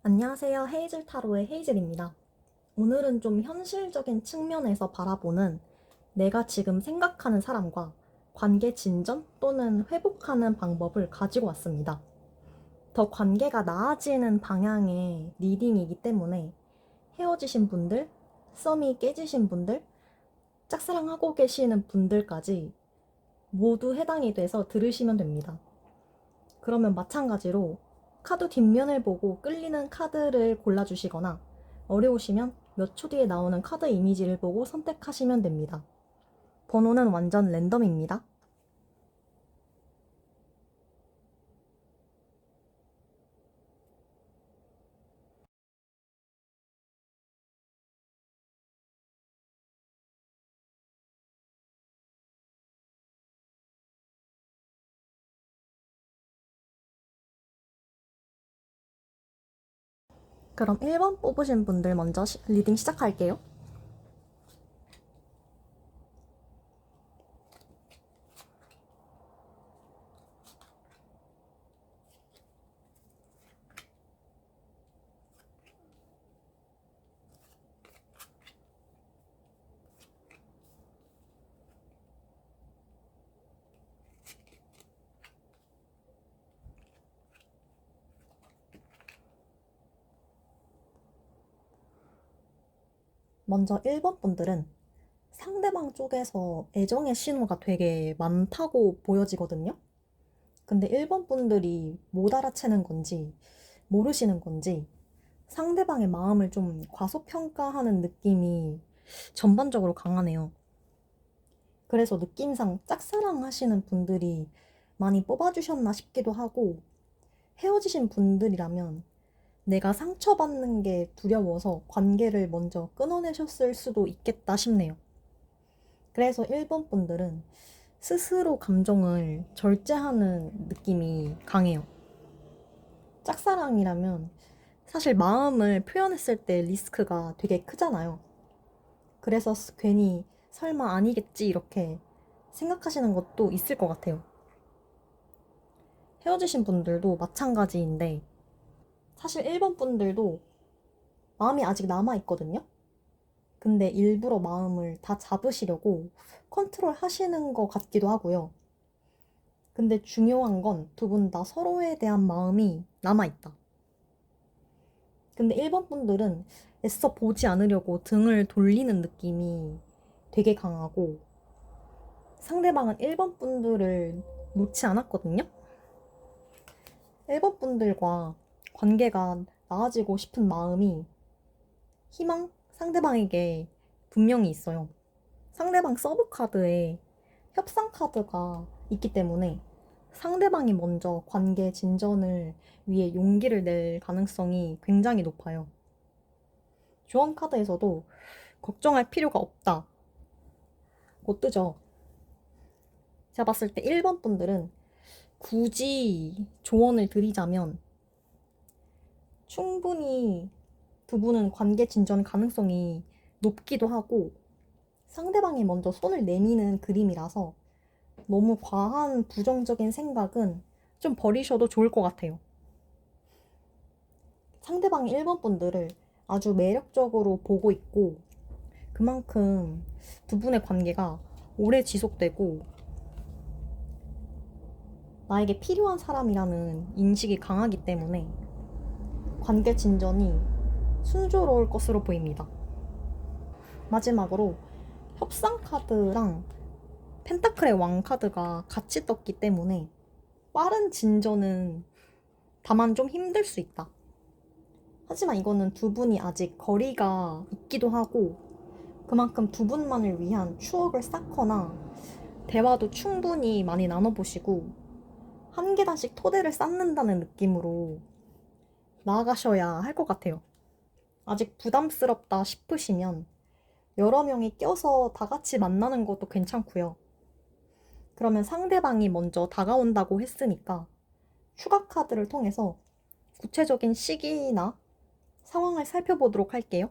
안녕하세요. 헤이즐 타로의 헤이즐입니다. 오늘은 좀 현실적인 측면에서 바라보는 내가 지금 생각하는 사람과 관계 진전 또는 회복하는 방법을 가지고 왔습니다. 더 관계가 나아지는 방향의 리딩이기 때문에 헤어지신 분들, 썸이 깨지신 분들, 짝사랑하고 계시는 분들까지 모두 해당이 돼서 들으시면 됩니다. 그러면 마찬가지로 카드 뒷면을 보고 끌리는 카드를 골라주시거나 어려우시면 몇 초 뒤에 나오는 카드 이미지를 보고 선택하시면 됩니다. 번호는 완전 랜덤입니다. 그럼 1번 뽑으신 분들 먼저 리딩 시작할게요. 먼저 1번 분들은 상대방 쪽에서 애정의 신호가 되게 많다고 보여지거든요. 근데 1번 분들이 못 알아채는 건지 모르시는 건지 상대방의 마음을 좀 과소평가하는 느낌이 전반적으로 강하네요. 그래서 느낌상 짝사랑 하시는 분들이 많이 뽑아주셨나 싶기도 하고, 헤어지신 분들이라면 내가 상처받는 게 두려워서 관계를 먼저 끊어내셨을 수도 있겠다 싶네요. 그래서 1번 분들은 스스로 감정을 절제하는 느낌이 강해요. 짝사랑이라면 사실 마음을 표현했을 때 리스크가 되게 크잖아요. 그래서 괜히 설마 아니겠지 이렇게 생각하시는 것도 있을 것 같아요. 헤어지신 분들도 마찬가지인데 사실 1번 분들도 마음이 아직 남아있거든요. 근데 일부러 마음을 다 잡으시려고 컨트롤 하시는 것 같기도 하고요. 근데 중요한 건 두 분 다 서로에 대한 마음이 남아있다. 근데 1번 분들은 애써 보지 않으려고 등을 돌리는 느낌이 되게 강하고 상대방은 1번 분들을 놓지 않았거든요. 1번 분들과 관계가 나아지고 싶은 마음이 희망 상대방에게 분명히 있어요. 상대방 서브 카드에 협상 카드가 있기 때문에 상대방이 먼저 관계 진전을 위해 용기를 낼 가능성이 굉장히 높아요. 조언 카드에서도 걱정할 필요가 없다. 고 뜨죠. 제가 봤을 때 1번 분들은 굳이 조언을 드리자면 충분히 두 분은 관계 진전 가능성이 높기도 하고 상대방이 먼저 손을 내미는 그림이라서 너무 과한 부정적인 생각은 좀 버리셔도 좋을 것 같아요. 상대방이 1번 분들을 아주 매력적으로 보고 있고 그만큼 두 분의 관계가 오래 지속되고 나에게 필요한 사람이라는 인식이 강하기 때문에 관계 진전이 순조로울 것으로 보입니다. 마지막으로 협상 카드랑 펜타클의 왕 카드가 같이 떴기 때문에 빠른 진전은 다만 좀 힘들 수 있다. 하지만 이거는 두 분이 아직 거리가 있기도 하고 그만큼 두 분만을 위한 추억을 쌓거나 대화도 충분히 많이 나눠보시고 한 계단씩 토대를 쌓는다는 느낌으로 나아가셔야 할 것 같아요. 아직 부담스럽다 싶으시면 여러 명이 껴서 다 같이 만나는 것도 괜찮고요. 그러면 상대방이 먼저 다가온다고 했으니까 추가 카드를 통해서 구체적인 시기나 상황을 살펴보도록 할게요.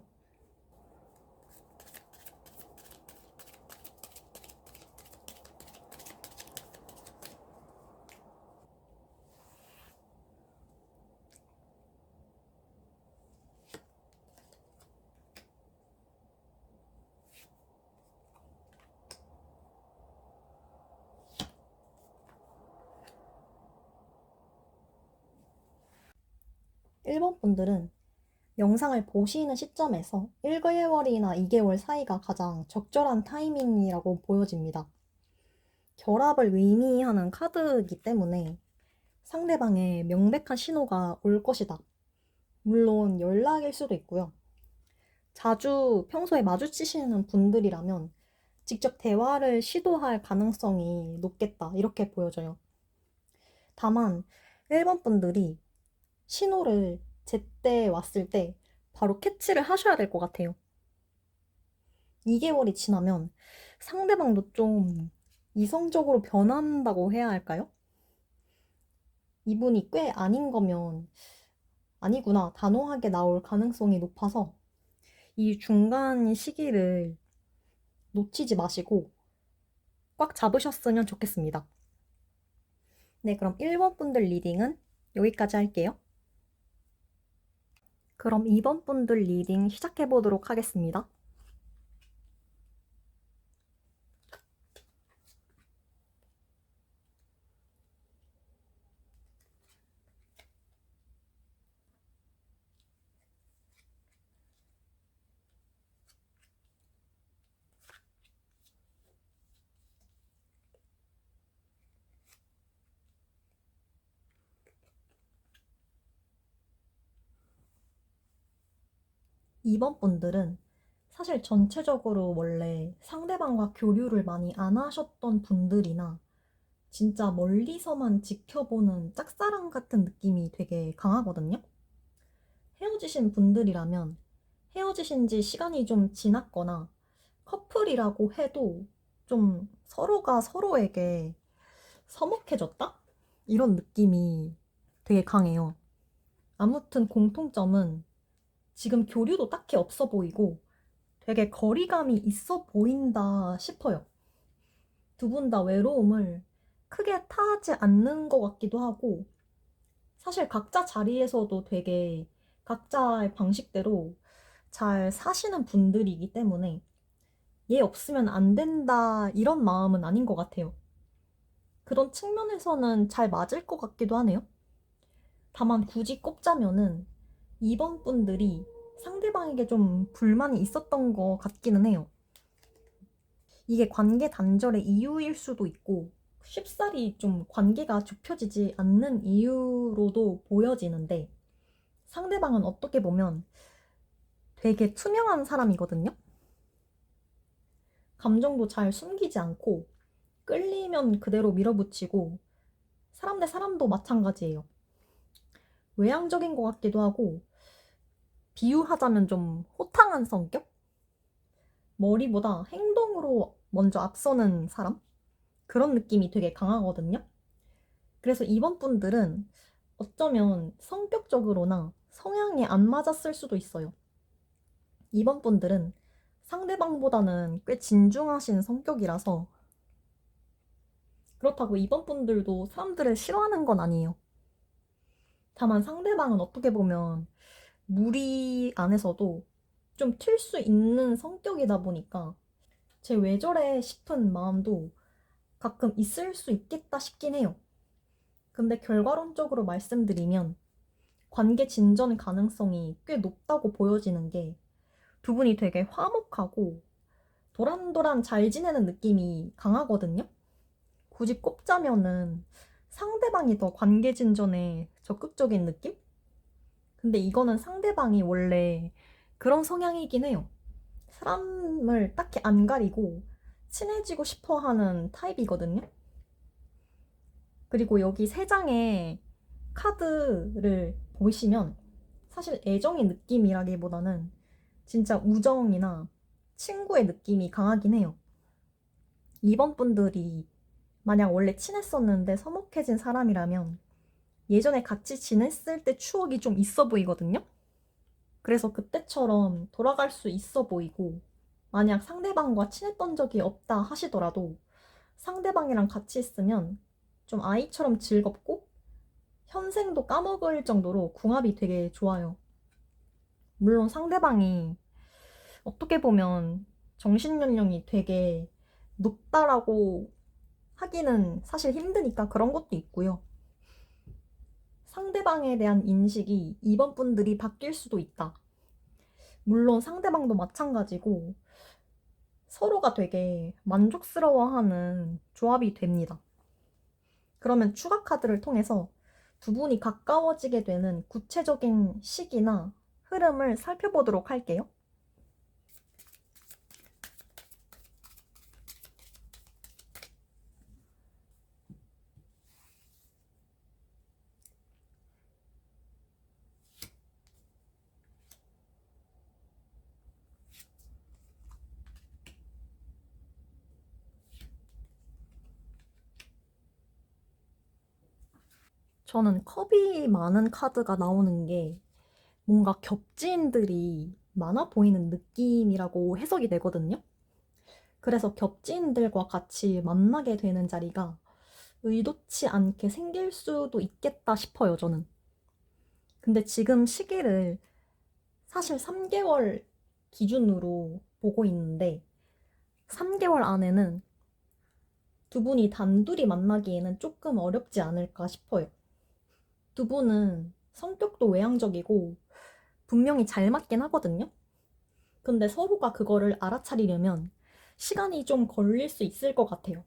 1번 분들은 영상을 보시는 시점에서 1개월이나 2개월 사이가 가장 적절한 타이밍이라고 보여집니다. 결합을 의미하는 카드이기 때문에 상대방의 명백한 신호가 올 것이다. 물론 연락일 수도 있고요. 자주 평소에 마주치시는 분들이라면 직접 대화를 시도할 가능성이 높겠다. 이렇게 보여져요. 다만 1번 분들이 신호를 제때 왔을 때 바로 캐치를 하셔야 될 것 같아요. 2개월이 지나면 상대방도 좀 이성적으로 변한다고 해야 할까요? 이분이 꽤 아닌 거면 아니구나 단호하게 나올 가능성이 높아서 이 중간 시기를 놓치지 마시고 꽉 잡으셨으면 좋겠습니다. 네, 그럼 1번 분들 리딩은 여기까지 할게요. 그럼 2번 분들 리딩 시작해 보도록 하겠습니다. 2번 분들은 사실 전체적으로 원래 상대방과 교류를 많이 안 하셨던 분들이나 진짜 멀리서만 지켜보는 짝사랑 같은 느낌이 되게 강하거든요. 헤어지신 분들이라면 헤어지신 지 시간이 좀 지났거나 커플이라고 해도 좀 서로가 서로에게 서먹해졌다? 이런 느낌이 되게 강해요. 아무튼 공통점은 지금 교류도 딱히 없어 보이고 되게 거리감이 있어 보인다 싶어요. 두 분 다 외로움을 크게 타지 않는 것 같기도 하고 사실 각자 자리에서도 되게 각자의 방식대로 잘 사시는 분들이기 때문에 얘 없으면 안 된다 이런 마음은 아닌 것 같아요. 그런 측면에서는 잘 맞을 것 같기도 하네요. 다만 굳이 꼽자면은 2번 분들이 상대방에게 좀 불만이 있었던 것 같기는 해요. 이게 관계 단절의 이유일 수도 있고 쉽사리 좀 관계가 좁혀지지 않는 이유로도 보여지는데 상대방은 어떻게 보면 되게 투명한 사람이거든요. 감정도 잘 숨기지 않고 끌리면 그대로 밀어붙이고 사람 대 사람도 마찬가지예요. 외향적인 것 같기도 하고 비유하자면 좀 호탕한 성격? 머리보다 행동으로 먼저 앞서는 사람? 그런 느낌이 되게 강하거든요. 그래서 이번 분들은 어쩌면 성격적으로나 성향이 안 맞았을 수도 있어요. 이번 분들은 상대방보다는 꽤 진중하신 성격이라서 그렇다고 이번 분들도 사람들을 싫어하는 건 아니에요. 다만 상대방은 어떻게 보면 무리 안에서도 좀 튈 수 있는 성격이다 보니까 쟤 왜 저래 싶은 마음도 가끔 있을 수 있겠다 싶긴 해요. 근데 결과론적으로 말씀드리면 관계 진전 가능성이 꽤 높다고 보여지는 게 두 분이 되게 화목하고 도란도란 잘 지내는 느낌이 강하거든요. 굳이 꼽자면은 상대방이 더 관계 진전에 적극적인 느낌? 근데 이거는 상대방이 원래 그런 성향이긴 해요. 사람을 딱히 안 가리고 친해지고 싶어 하는 타입이거든요. 그리고 여기 세 장의 카드를 보시면 사실 애정의 느낌이라기보다는 진짜 우정이나 친구의 느낌이 강하긴 해요. 이번 분들이 만약 원래 친했었는데 서먹해진 사람이라면 예전에 같이 지냈을 때 추억이 좀 있어 보이거든요. 그래서 그때처럼 돌아갈 수 있어 보이고 만약 상대방과 친했던 적이 없다 하시더라도 상대방이랑 같이 있으면 좀 아이처럼 즐겁고 현생도 까먹을 정도로 궁합이 되게 좋아요. 물론 상대방이 어떻게 보면 정신연령이 되게 높다라고 하기는 사실 힘드니까 그런 것도 있고요. 상대방에 대한 인식이 2번 분들이 바뀔 수도 있다. 물론 상대방도 마찬가지고 서로가 되게 만족스러워하는 조합이 됩니다. 그러면 추가 카드를 통해서 두 분이 가까워지게 되는 구체적인 시기나 흐름을 살펴보도록 할게요. 저는 컵이 많은 카드가 나오는 게 뭔가 겹지인들이 많아 보이는 느낌이라고 해석이 되거든요. 그래서 겹지인들과 같이 만나게 되는 자리가 의도치 않게 생길 수도 있겠다 싶어요, 저는. 근데 지금 시기를 사실 3개월 기준으로 보고 있는데 3개월 안에는 두 분이 단둘이 만나기에는 조금 어렵지 않을까 싶어요. 두 분은 성격도 외향적이고 분명히 잘 맞긴 하거든요. 근데 서로가 그거를 알아차리려면 시간이 좀 걸릴 수 있을 것 같아요.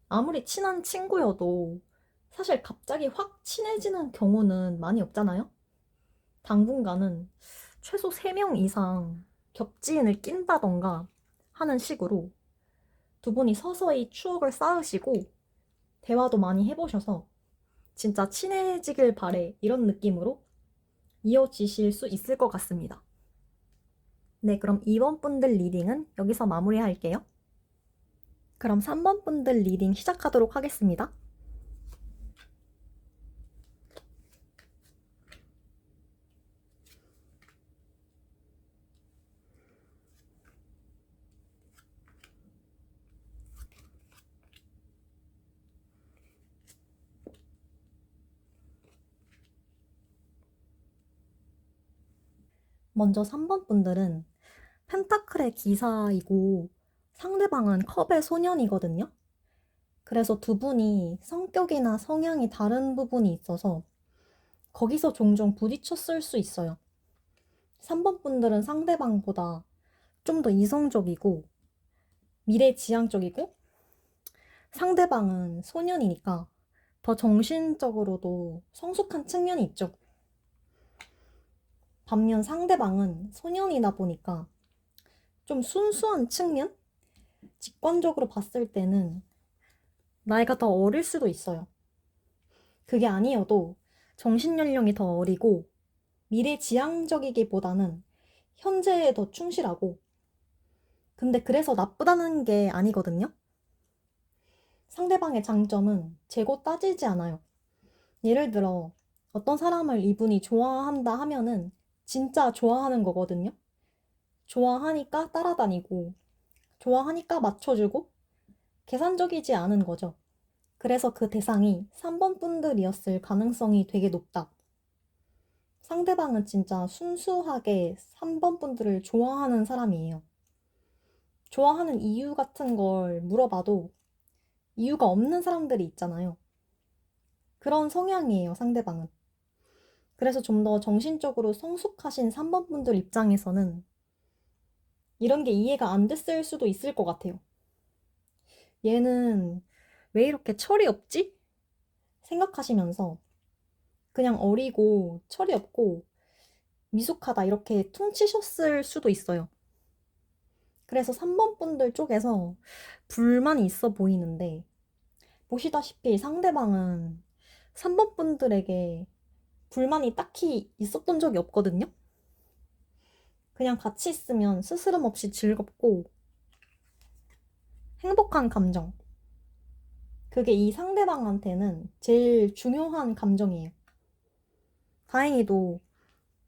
아무리 친한 친구여도 사실 갑자기 확 친해지는 경우는 많이 없잖아요? 당분간은 최소 3명 이상 겹지인을 낀다던가 하는 식으로 두 분이 서서히 추억을 쌓으시고 대화도 많이 해보셔서 진짜 친해지길 바래 이런 느낌으로 이어지실 수 있을 것 같습니다. 네, 그럼 2번 분들 리딩은 여기서 마무리할게요. 그럼 3번 분들 리딩 시작하도록 하겠습니다. 먼저 3번 분들은 펜타클의 기사이고 상대방은 컵의 소년이거든요. 그래서 두 분이 성격이나 성향이 다른 부분이 있어서 거기서 종종 부딪혔을 수 있어요. 3번 분들은 상대방보다 좀 더 이성적이고 미래지향적이고 상대방은 소년이니까 더 정신적으로도 성숙한 측면이 있죠. 반면 상대방은 소년이다 보니까 좀 순수한 측면? 직관적으로 봤을 때는 나이가 더 어릴 수도 있어요. 그게 아니어도 정신연령이 더 어리고 미래지향적이기보다는 현재에 더 충실하고 근데 그래서 나쁘다는 게 아니거든요. 상대방의 장점은 재고 따지지 않아요. 예를 들어 어떤 사람을 이분이 좋아한다 하면은 진짜 좋아하는 거거든요. 좋아하니까 따라다니고 좋아하니까 맞춰주고 계산적이지 않은 거죠. 그래서 그 대상이 3번 분들이었을 가능성이 되게 높다. 상대방은 진짜 순수하게 3번 분들을 좋아하는 사람이에요. 좋아하는 이유 같은 걸 물어봐도 이유가 없는 사람들이 있잖아요. 그런 성향이에요, 상대방은. 그래서 좀 더 정신적으로 성숙하신 3번 분들 입장에서는 이런 게 이해가 안 됐을 수도 있을 것 같아요. 얘는 왜 이렇게 철이 없지? 생각하시면서 그냥 어리고 철이 없고 미숙하다 이렇게 퉁치셨을 수도 있어요. 그래서 3번 분들 쪽에서 불만이 있어 보이는데 보시다시피 상대방은 3번 분들에게 불만이 딱히 있었던 적이 없거든요. 그냥 같이 있으면 스스럼 없이 즐겁고 행복한 감정. 그게 이 상대방한테는 제일 중요한 감정이에요. 다행히도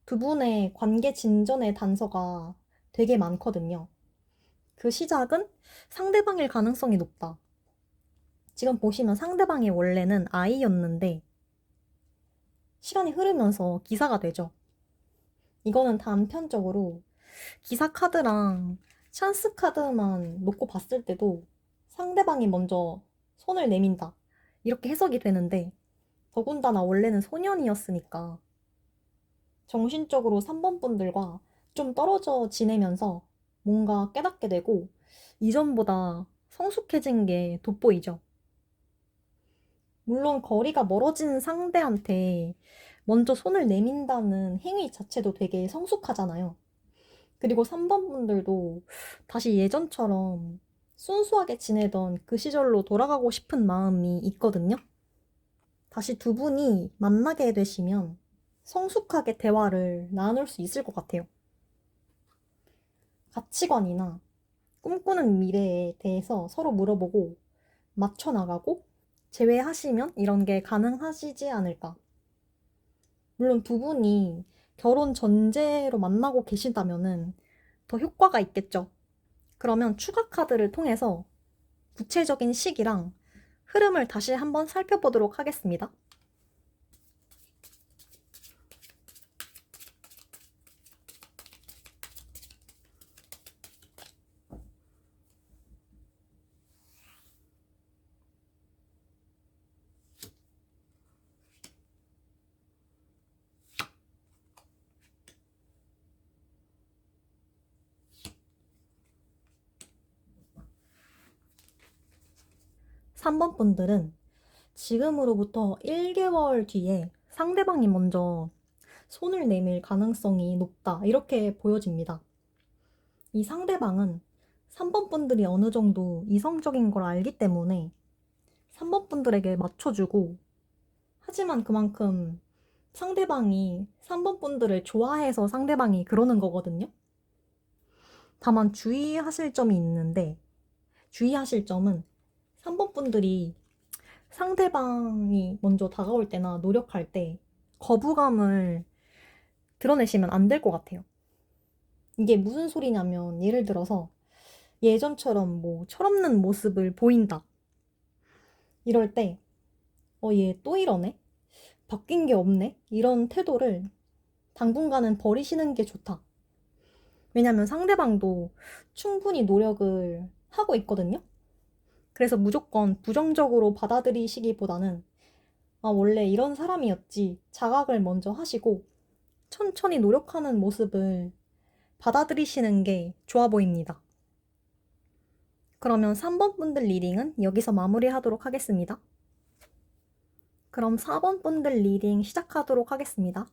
두 분의 관계 진전의 단서가 되게 많거든요. 그 시작은 상대방일 가능성이 높다. 지금 보시면 상대방이 원래는 아이였는데 시간이 흐르면서 기사가 되죠. 이거는 단편적으로 기사 카드랑 찬스 카드만 놓고 봤을 때도 상대방이 먼저 손을 내민다. 이렇게 해석이 되는데 더군다나 원래는 소년이었으니까 정신적으로 3번 분들과 좀 떨어져 지내면서 뭔가 깨닫게 되고 이전보다 성숙해진 게 돋보이죠. 물론 거리가 멀어진 상대한테 먼저 손을 내민다는 행위 자체도 되게 성숙하잖아요. 그리고 3번 분들도 다시 예전처럼 순수하게 지내던 그 시절로 돌아가고 싶은 마음이 있거든요. 다시 두 분이 만나게 되시면 성숙하게 대화를 나눌 수 있을 것 같아요. 가치관이나 꿈꾸는 미래에 대해서 서로 물어보고 맞춰나가고 제외하시면 이런 게 가능하시지 않을까. 물론 두 분이 결혼 전제로 만나고 계시다면은 더 효과가 있겠죠. 그러면 추가 카드를 통해서 구체적인 시기랑 흐름을 다시 한번 살펴보도록 하겠습니다. 3번 분들은 지금으로부터 1개월 뒤에 상대방이 먼저 손을 내밀 가능성이 높다. 이렇게 보여집니다. 이 상대방은 3번 분들이 어느 정도 이성적인 걸 알기 때문에 3번 분들에게 맞춰주고, 하지만 그만큼 상대방이 3번 분들을 좋아해서 상대방이 그러는 거거든요. 다만 주의하실 점이 있는데, 주의하실 점은 3번 분들이 상대방이 먼저 다가올 때나 노력할 때 거부감을 드러내시면 안 될 것 같아요. 이게 무슨 소리냐면, 예를 들어서 예전처럼 뭐 철없는 모습을 보인다. 이럴 때, 얘 또 이러네? 바뀐 게 없네? 이런 태도를 당분간은 버리시는 게 좋다. 왜냐면 상대방도 충분히 노력을 하고 있거든요. 그래서 무조건 부정적으로 받아들이시기보다는 원래 이런 사람이었지. 자각을 먼저 하시고 천천히 노력하는 모습을 받아들이시는 게 좋아 보입니다. 그러면 3번 분들 리딩은 여기서 마무리하도록 하겠습니다. 그럼 4번 분들 리딩 시작하도록 하겠습니다.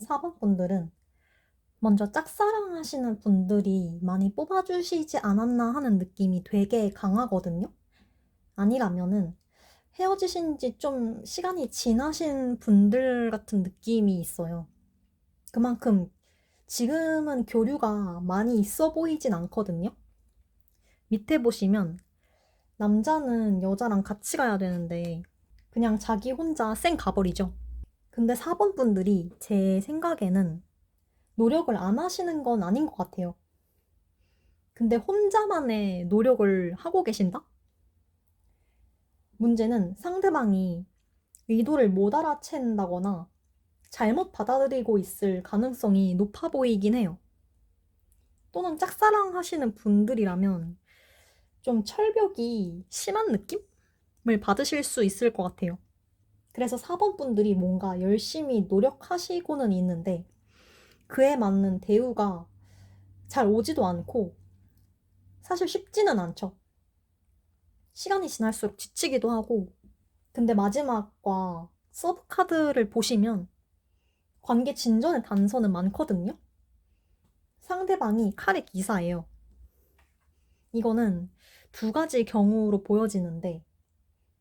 4번 분들은 먼저 짝사랑 하시는 분들이 많이 뽑아주시지 않았나 하는 느낌이 되게 강하거든요. 아니라면은 헤어지신 지 좀 시간이 지나신 분들 같은 느낌이 있어요. 그만큼 지금은 교류가 많이 있어 보이진 않거든요. 밑에 보시면 남자는 여자랑 같이 가야 되는데 그냥 자기 혼자 쌩 가버리죠. 근데 4번 분들이 제 생각에는 노력을 안 하시는 건 아닌 것 같아요. 근데 혼자만의 노력을 하고 계신다? 문제는 상대방이 의도를 못 알아챈다거나 잘못 받아들이고 있을 가능성이 높아 보이긴 해요. 또는 짝사랑 하시는 분들이라면 좀 철벽이 심한 느낌을 받으실 수 있을 것 같아요. 그래서 4번 분들이 뭔가 열심히 노력하시고는 있는데 그에 맞는 대우가 잘 오지도 않고 사실 쉽지는 않죠. 시간이 지날수록 지치기도 하고. 근데 마지막과 서브 카드를 보시면 관계 진전의 단서는 많거든요. 상대방이 칼의 기사예요. 이거는 두 가지 경우로 보여지는데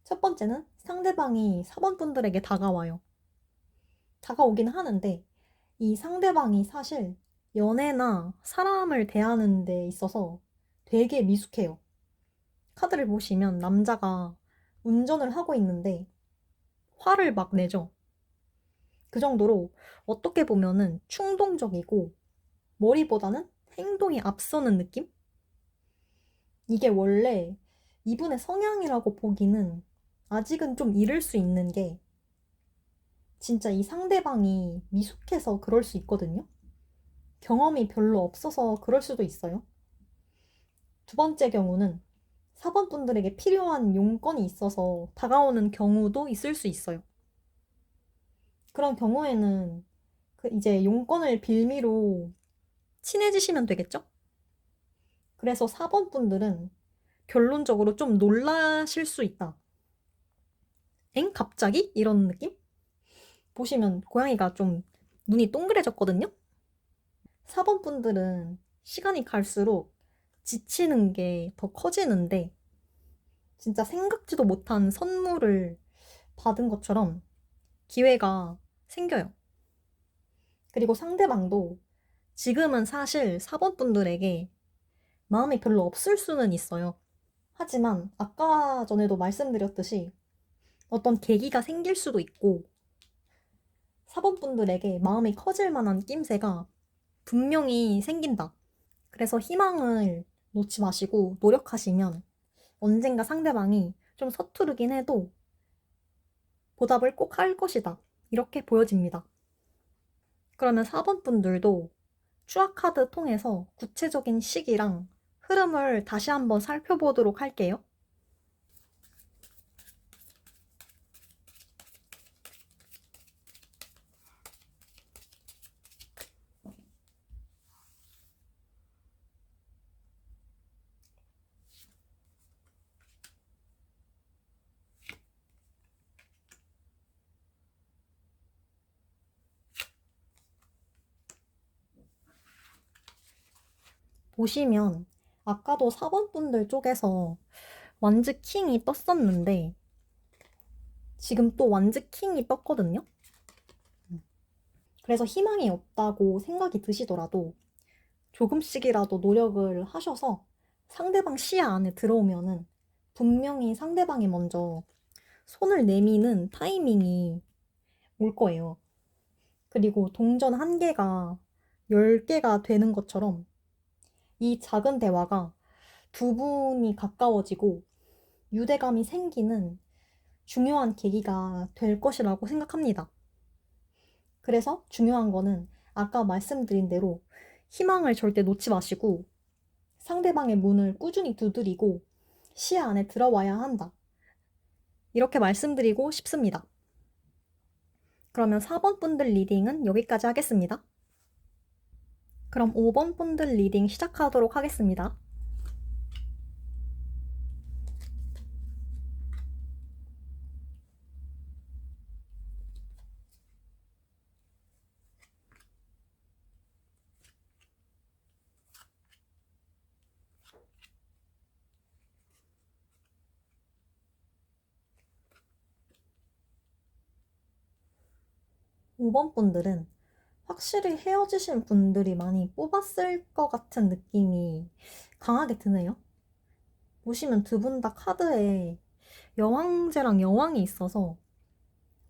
첫 번째는 상대방이 4번 분들에게 다가와요. 다가오긴 하는데 이 상대방이 사실 연애나 사람을 대하는 데 있어서 되게 미숙해요. 카드를 보시면 남자가 운전을 하고 있는데 화를 막 내죠. 그 정도로 어떻게 보면은 충동적이고 머리보다는 행동이 앞서는 느낌? 이게 원래 이분의 성향이라고 보기는 아직은 좀 이를 수 있는 게 진짜 이 상대방이 미숙해서 그럴 수 있거든요. 경험이 별로 없어서 그럴 수도 있어요. 두 번째 경우는 4번 분들에게 필요한 용건이 있어서 다가오는 경우도 있을 수 있어요. 그런 경우에는 그 이제 용건을 빌미로 친해지시면 되겠죠? 그래서 4번 분들은 결론적으로 좀 놀라실 수 있다. 엥? 갑자기? 이런 느낌? 보시면 고양이가 좀 눈이 동그래졌거든요? 4번 분들은 시간이 갈수록 지치는 게 더 커지는데 진짜 생각지도 못한 선물을 받은 것처럼 기회가 생겨요. 그리고 상대방도 지금은 사실 4번 분들에게 마음이 별로 없을 수는 있어요. 하지만 아까 전에도 말씀드렸듯이 어떤 계기가 생길 수도 있고 4번 분들에게 마음이 커질 만한 낌새가 분명히 생긴다. 그래서 희망을 놓지 마시고 노력하시면 언젠가 상대방이 좀 서투르긴 해도 보답을 꼭 할 것이다. 이렇게 보여집니다. 그러면 4번 분들도 추억카드 통해서 구체적인 시기랑 흐름을 다시 한번 살펴보도록 할게요. 보시면 아까도 4번 분들 쪽에서 완즈 킹이 떴었는데 지금 또 완즈 킹이 떴거든요. 그래서 희망이 없다고 생각이 드시더라도 조금씩이라도 노력을 하셔서 상대방 시야 안에 들어오면은 분명히 상대방이 먼저 손을 내미는 타이밍이 올 거예요. 그리고 동전 한 개가 10개가 되는 것처럼 이 작은 대화가 두 분이 가까워지고 유대감이 생기는 중요한 계기가 될 것이라고 생각합니다. 그래서 중요한 거는 아까 말씀드린 대로 희망을 절대 놓지 마시고 상대방의 문을 꾸준히 두드리고 시야 안에 들어와야 한다. 이렇게 말씀드리고 싶습니다. 그러면 4번 분들 리딩은 여기까지 하겠습니다. 그럼 5번 분들 리딩 시작하도록 하겠습니다. 5번 분들은 확실히 헤어지신 분들이 많이 뽑았을 것 같은 느낌이 강하게 드네요. 보시면 두 분 다 카드에 여왕제랑 여왕이 있어서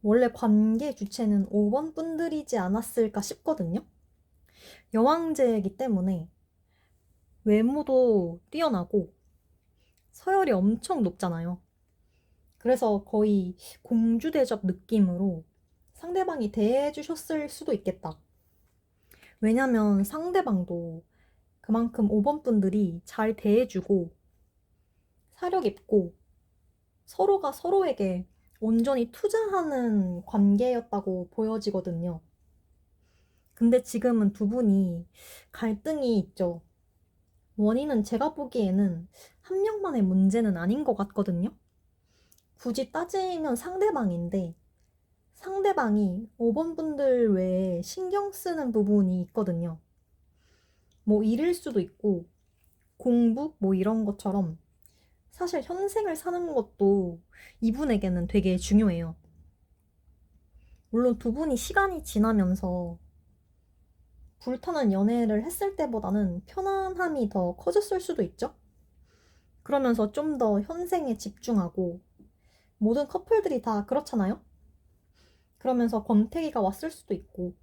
원래 관계 주체는 5번 분들이지 않았을까 싶거든요. 여왕제이기 때문에 외모도 뛰어나고 서열이 엄청 높잖아요. 그래서 거의 공주 대접 느낌으로 상대방이 대해주셨을 수도 있겠다. 왜냐면 상대방도 그만큼 5번 분들이 잘 대해주고 사려 깊고 서로가 서로에게 온전히 투자하는 관계였다고 보여지거든요. 근데 지금은 두 분이 갈등이 있죠. 원인은 제가 보기에는 한 명만의 문제는 아닌 것 같거든요. 굳이 따지면 상대방인데 상대방이 5번 분들 외에 신경 쓰는 부분이 있거든요. 뭐 일일 수도 있고 공부 뭐 이런 것처럼 사실 현생을 사는 것도 이분에게는 되게 중요해요. 물론 두 분이 시간이 지나면서 불타는 연애를 했을 때보다는 편안함이 더 커졌을 수도 있죠? 그러면서 좀 더 현생에 집중하고 모든 커플들이 다 그렇잖아요? 그러면서 권태기가 왔을 수도 있고.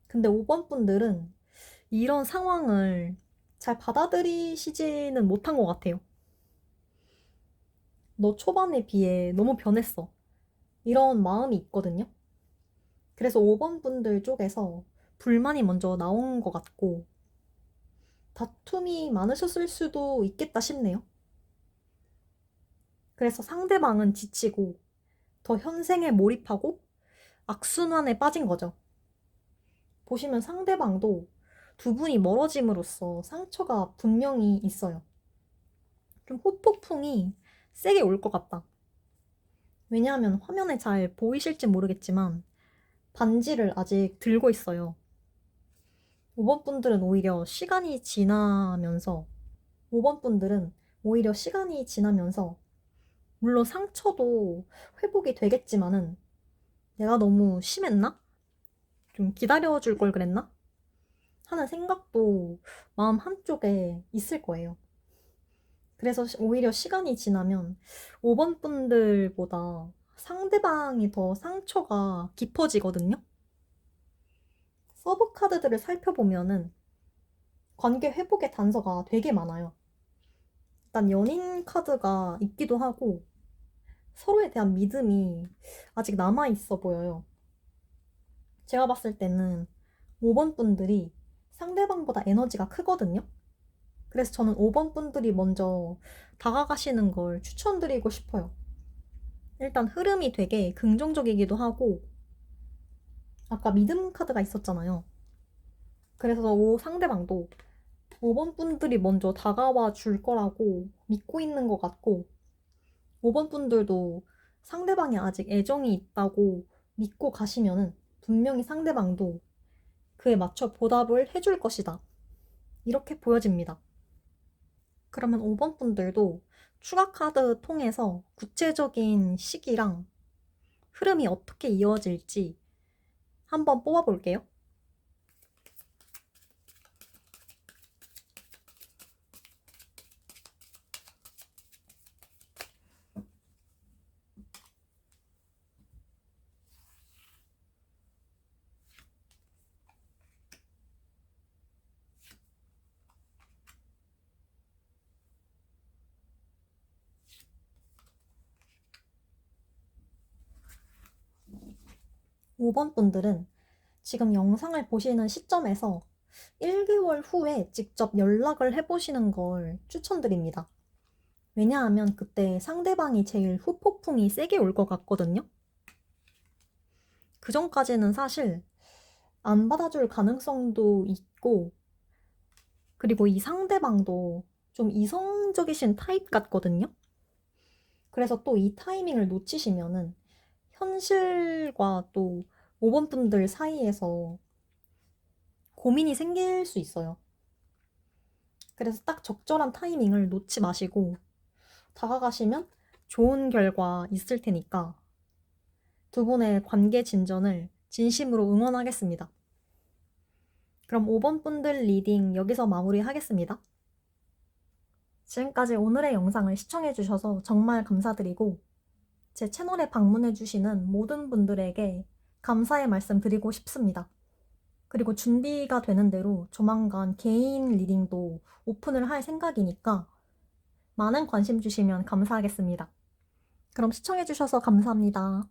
근데 5번 분들은 이런 상황을 잘 받아들이시지는 못한 것 같아요. 너 초반에 비해 너무 변했어. 이런 마음이 있거든요. 그래서 5번 분들 쪽에서 불만이 먼저 나온 것 같고, 다툼이 많으셨을 수도 있겠다 싶네요. 그래서 상대방은 지치고, 더 현생에 몰입하고, 악순환에 빠진 거죠. 보시면 상대방도 두 분이 멀어짐으로써 상처가 분명히 있어요. 좀 후폭풍이 세게 올 것 같다. 왜냐하면 화면에 잘 보이실지 모르겠지만 반지를 아직 들고 있어요. 5번 분들은 오히려 시간이 지나면서 5번 분들은 오히려 시간이 지나면서 물론 상처도 회복이 되겠지만은 내가 너무 심했나? 좀 기다려줄 걸 그랬나? 하는 생각도 마음 한쪽에 있을 거예요. 그래서 오히려 시간이 지나면 5번 분들보다 상대방이 더 상처가 깊어지거든요. 서브 카드들을 살펴보면은 관계 회복의 단서가 되게 많아요. 일단 연인 카드가 있기도 하고 서로에 대한 믿음이 아직 남아 있어 보여요. 제가 봤을 때는 5번 분들이 상대방보다 에너지가 크거든요. 그래서 저는 5번 분들이 먼저 다가가시는 걸 추천드리고 싶어요. 일단 흐름이 되게 긍정적이기도 하고 아까 믿음 카드가 있었잖아요. 그래서 상대방도 5번 분들이 먼저 다가와 줄 거라고 믿고 있는 것 같고 5번 분들도 상대방이 아직 애정이 있다고 믿고 가시면은 분명히 상대방도 그에 맞춰 보답을 해줄 것이다. 이렇게 보여집니다. 그러면 5번 분들도 추가 카드 통해서 구체적인 시기랑 흐름이 어떻게 이어질지 한번 뽑아볼게요. 5번 분들은 지금 영상을 보시는 시점에서 1개월 후에 직접 연락을 해보시는 걸 추천드립니다. 왜냐하면 그때 상대방이 제일 후폭풍이 세게 올 것 같거든요. 그 전까지는 사실 안 받아줄 가능성도 있고, 그리고 이 상대방도 좀 이성적이신 타입 같거든요. 그래서 또 이 타이밍을 놓치시면은 현실과 또 5번 분들 사이에서 고민이 생길 수 있어요. 그래서 딱 적절한 타이밍을 놓지 마시고 다가가시면 좋은 결과 있을 테니까 두 분의 관계 진전을 진심으로 응원하겠습니다. 그럼 5번 분들 리딩 여기서 마무리하겠습니다. 지금까지 오늘의 영상을 시청해주셔서 정말 감사드리고 제 채널에 방문해주시는 모든 분들에게 감사의 말씀 드리고 싶습니다. 그리고 준비가 되는 대로 조만간 개인 리딩도 오픈을 할 생각이니까 많은 관심 주시면 감사하겠습니다. 그럼 시청해주셔서 감사합니다.